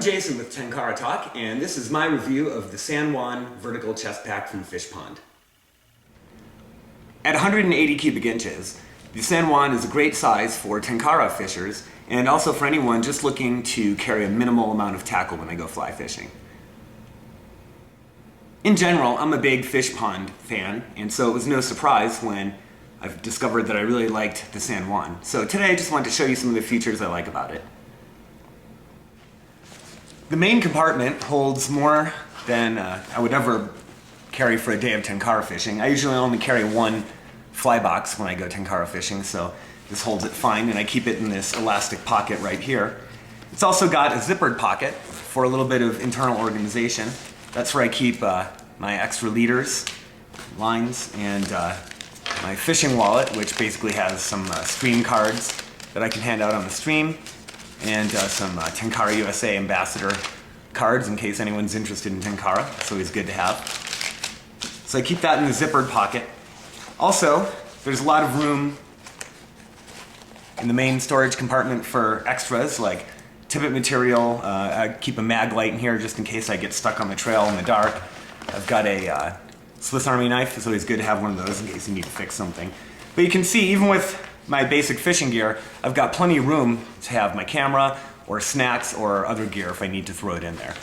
Jason with Tenkara Talk, and this is my review of the San Juan vertical chest pack from Fishpond. At 180 cubic inches, the San Juan is a great size for tenkara fishers and also for anyone just looking to carry a minimal amount of tackle when they go fly fishing. In general, I'm a big Fishpond fan, and so it was no surprise when I've discovered that I really liked the San Juan. So today I just wanted to show you some of the features I like about it. The main compartment holds more than I would ever carry for a day of tenkara fishing. I usually only carry one fly box when I go tenkara fishing, so this holds it fine, and I keep it in this elastic pocket right here. It's also got a zippered pocket for a little bit of internal organization. That's where I keep my extra leaders, lines, and my fishing wallet, which basically has some stream cards that I can hand out on the stream, and some Tenkara USA ambassador cards in case anyone's interested in tenkara. It's always good to have. So I keep that in the zippered pocket. Also, there's a lot of room in the main storage compartment for extras like tippet material. I keep a mag light in here just in case I get stuck on the trail in the dark. I've got a Swiss Army knife. It's always good to have one of those in case you need to fix something. But you can see, even with my basic fishing gear, I've got plenty of room to have my camera or snacks or other gear if I need to throw it in there.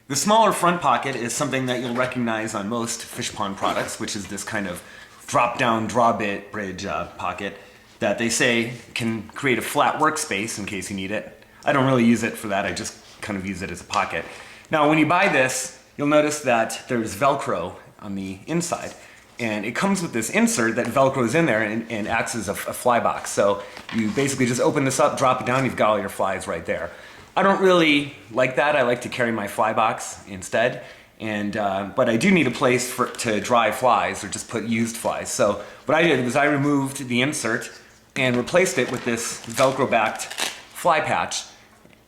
The smaller front pocket is something that you'll recognize on most Fishpond products, which is this kind of drop-down drawbridge pocket that they say can create a flat workspace in case you need it. I don't really use it for that, I just kind of use it as a pocket. Now when you buy this, you'll notice that there's Velcro on the inside. And it comes with this insert that Velcros in there and acts as a fly box. So you basically just open this up, drop it down, you've got all your flies right there. I don't really like that. I like to carry my fly box instead. But I do need a place to dry flies or just put used flies. So what I did was I removed the insert and replaced it with this Velcro-backed fly patch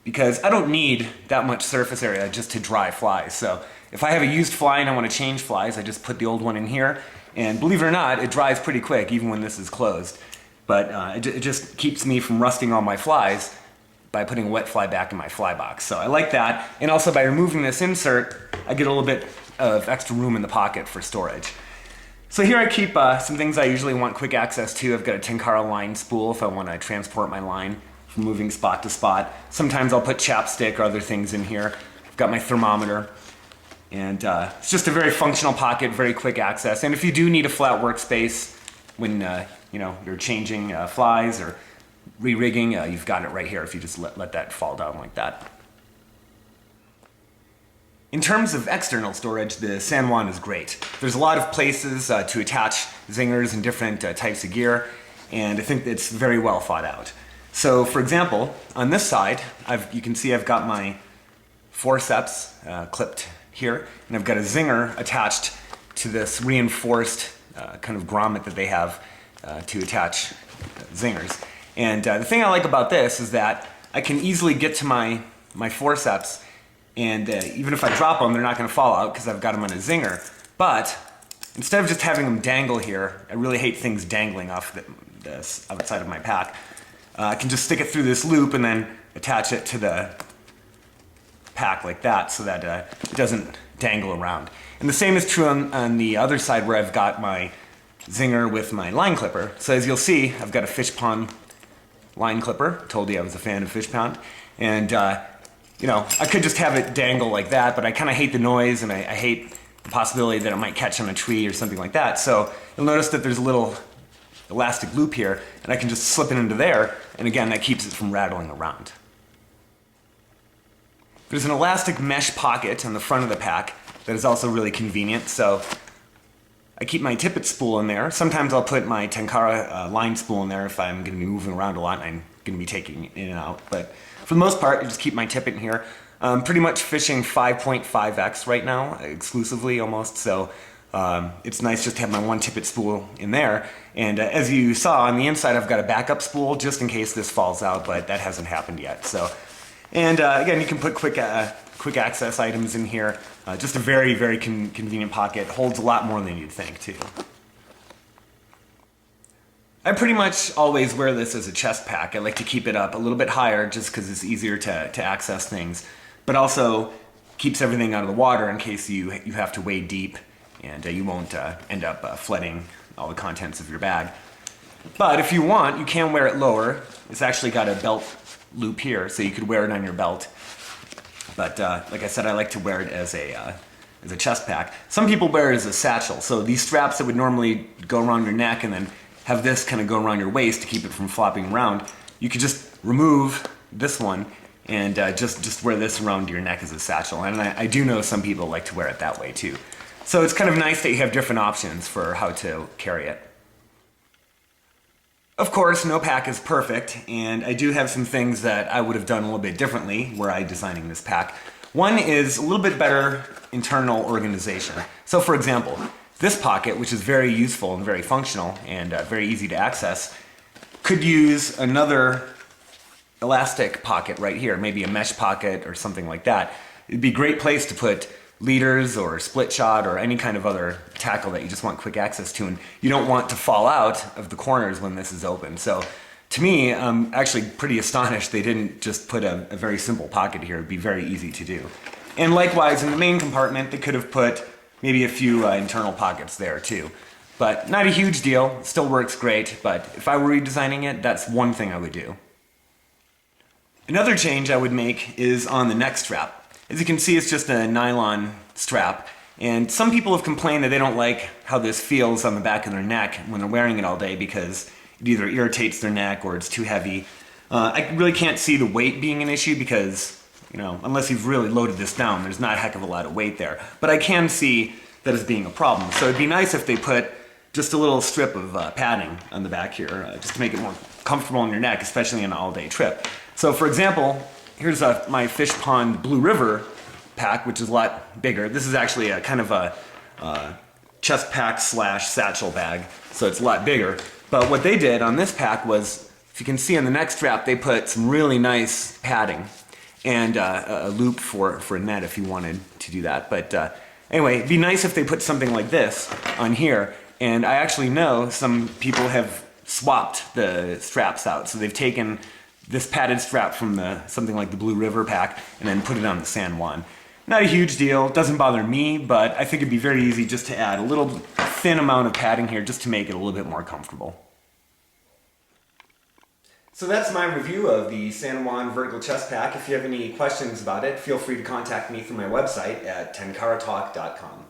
because I don't need that much surface area just to dry flies. So if I have a used fly and I want to change flies, I just put the old one in here. And believe it or not, it dries pretty quick even when this is closed. But it just keeps me from rusting all my flies by putting a wet fly back in my fly box. So I like that. And also by removing this insert, I get a little bit of extra room in the pocket for storage. So here I keep some things I usually want quick access to. I've got a Tenkara line spool if I want to transport my line from moving spot to spot. Sometimes I'll put chapstick or other things in here. I've got my thermometer. And it's just a very functional pocket, very quick access. And if you do need a flat workspace when you're changing flies or re-rigging, you've got it right here if you just let that fall down like that. In terms of external storage, the San Juan is great. There's a lot of places to attach zingers and different types of gear, and I think it's very well thought out. So for example, on this side, you can see I've got my forceps clipped here, and I've got a zinger attached to this reinforced kind of grommet that they have to attach zingers. And the thing I like about this is that I can easily get to my forceps, and even if I drop them, they're not going to fall out because I've got them on a zinger. But instead of just having them dangle here, I really hate things dangling off the outside of my pack. I can just stick it through this loop and then attach it to the pack like that so that it doesn't dangle around. And the same is true on the other side where I've got my zinger with my line clipper. So as you'll see, I've got a Fishpond line clipper. Told you I was a fan of Fishpond. And I could just have it dangle like that, but I kind of hate the noise and I hate the possibility that it might catch on a tree or something like that. So you'll notice that there's a little elastic loop here, and I can just slip it into there, and again, that keeps it from rattling around. There's an elastic mesh pocket on the front of the pack that is also really convenient. So I keep my tippet spool in there. Sometimes I'll put my Tenkara line spool in there if I'm going to be moving around a lot and I'm going to be taking it in and out. But for the most part, I just keep my tippet in here. I'm pretty much fishing 5.5x right now, exclusively almost. So it's nice just to have my one tippet spool in there. And as you saw on the inside, I've got a backup spool just in case this falls out, but that hasn't happened yet. So. And again, you can put quick access items in here. Just a very, very convenient pocket. Holds a lot more than you'd think, too. I pretty much always wear this as a chest pack. I like to keep it up a little bit higher just because it's easier to access things, but also keeps everything out of the water in case you have to wade deep and you won't end up flooding all the contents of your bag. But if you want, you can wear it lower. It's actually got a belt loop here, so you could wear it on your belt. But like I said, I like to wear it as a chest pack. Some people wear it as a satchel. So these straps that would normally go around your neck and then have this kind of go around your waist to keep it from flopping around, you could just remove this one and just wear this around your neck as a satchel. And I do know some people like to wear it that way too. So it's kind of nice that you have different options for how to carry it. Of course, no pack is perfect, and I do have some things that I would have done a little bit differently were I designing this pack. One is a little bit better internal organization. So for example, this pocket, which is very useful and very functional and very easy to access, could use another elastic pocket right here, maybe a mesh pocket or something like that. It'd be a great place to put leaders or split shot or any kind of other tackle that you just want quick access to, and you don't want to fall out of the corners when this is open. So to me, I'm actually pretty astonished they didn't just put a very simple pocket here. It'd be very easy to do. And likewise, in the main compartment, they could have put maybe a few internal pockets there too. But not a huge deal, it still works great, but if I were redesigning it, that's one thing I would do. Another change I would make is on the neck strap. As you can see, it's just a nylon strap, and some people have complained that they don't like how this feels on the back of their neck when they're wearing it all day because it either irritates their neck or it's too heavy. I really can't see the weight being an issue because, you know, unless you've really loaded this down, there's not a heck of a lot of weight there. But I can see that as being a problem. So it'd be nice if they put just a little strip of padding on the back here, just to make it more comfortable on your neck, especially on an all-day trip. So for example, here's my Fishpond Blue River pack, which is a lot bigger. This is actually a kind of a chest pack slash satchel bag, so it's a lot bigger. But what they did on this pack was, if you can see on the neck strap, they put some really nice padding and a loop for a net if you wanted to do that. But anyway, it'd be nice if they put something like this on here. And I actually know some people have swapped the straps out. So they've taken this padded strap from something like the Blue River pack and then put it on the San Juan. Not a huge deal, doesn't bother me, but I think it'd be very easy just to add a little thin amount of padding here just to make it a little bit more comfortable. So that's my review of the San Juan vertical chest pack. If you have any questions about it, feel free to contact me through my website at tenkaratalk.com.